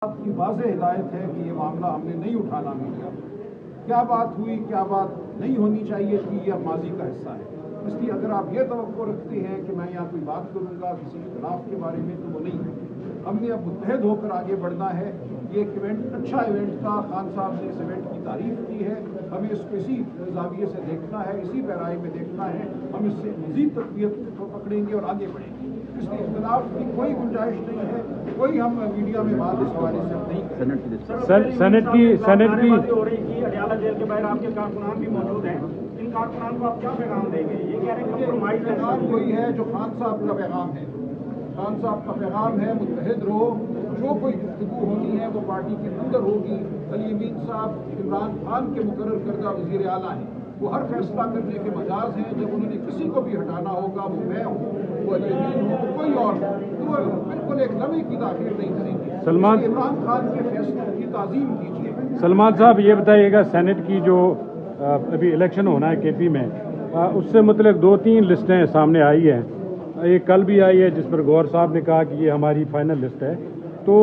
आपकी वाज़ेह हिदायत है कि ये मामला हमने नहीं उठाना मीडिया में। क्या बात हुई, क्या बात नहीं होनी चाहिए थी, यह माजी का हिस्सा है। इसलिए अगर आप ये तवक्को रखते हैं कि मैं यहाँ कोई बात करूँगा किसी इख्तिलाफ के बारे में, तो वो नहीं है। हमने अब मुत्तहद होकर आगे बढ़ना है। ये एक इवेंट अच्छा इवेंट था, खान साहब ने इस इवेंट की तारीफ की है। हमें इसको इसी जाविये से देखना है, इसी पैराई में देखना है। हम इससे मज़ीद तक़वियत पकड़ेंगे और आगे बढ़ेंगे। इसलिए इख्तिलाफ की कोई गुंजाइश नहीं है। कोई हम मीडिया में बात इस हवाले से नहीं करें। सेनेट की हो रही थी, अडयाला जेल के बाहर आपके कारकुनान भी मौजूद हैं। इन कारकुनान को आप क्या पैगाम देंगे? ये कह रहे हैं कंप्रोमाइज पैगाम वही है जो खान साहब का पैगाम है। खान साहब का पैगाम है मुत्तहिद रहो। जो कोई गुफ्तगू होनी है वो पार्टी के अंदर होगी। अली अमीन साहब इमरान खान के मुकर्रर करदा वज़ीर आला हैं। वो हर फैसला करने के मजाज हैं। जब उन्होंने किसी को भी हटाना होगा, वो मैं हूँ, वो अली अमीन हो, वो कोई और हो, तो वो बिल्कुल एक नवी की दाखिल नहीं करेंगे। इमरान खान के फैसलों की ताज़ीम कीजिए। सलमान साहब ये बताइएगा, सेनेट की जो अभी इलेक्शन होना है केपी में, उससे मतलब 2-3 लिस्टें सामने आई हैं। एक कल भी आई है जिस पर गौर साहब ने कहा कि ये हमारी फाइनल लिस्ट है। तो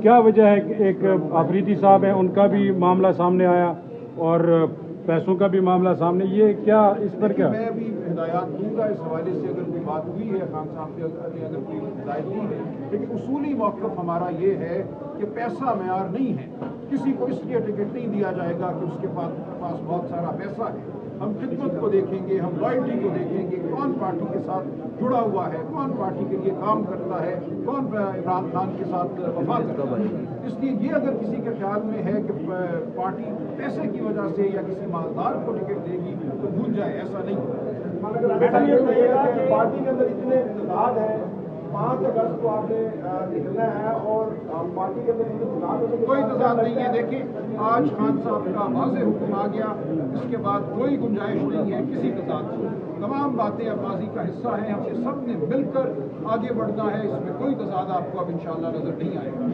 क्या वजह है कि एक आफरीदी साहब हैं, उनका भी मामला सामने आया और पैसों का भी मामला सामने, ये क्या, इस पर क्या? मैं अभी हिदायत दूंगा इस हवाले से। अगर कोई बात हुई है खान साहब ने अगर कोई हिदायत दी है, लेकिन उसूली मौक़िफ़ हमारा ये है कि पैसा मेयार नहीं है। किसी को इसलिए टिकट नहीं दिया जाएगा कि उसके पास बहुत सारा पैसा है। हम खिदमत को देखेंगे, हम लॉयल्टी को देखेंगे, कौन पार्टी के साथ जुड़ा हुआ है, कौन पार्टी के लिए काम करता है, कौन इमरान खान के साथ वफा करता है। इसलिए ये अगर किसी के ख्याल में है कि पार्टी पैसे की वजह से या किसी मालदार को टिकट देगी, तो भूल जाए, ऐसा नहीं है। पार्टी के अंदर इतने इत्तेहाद है, 5 अगस्त को आपने निकलना है और पार्टी के अंदर कोई तजाद नहीं है। देखिए, आज खान साहब का वाज़ेह हुक्म आ गया, इसके बाद कोई गुंजाइश नहीं है किसी तजाद की। तमाम बातें अब माजी का हिस्सा हैं। हमने सब ने मिलकर आगे बढ़ना है। इसमें कोई तजाद आपको अब इंशाअल्लाह नजर नहीं आएगा।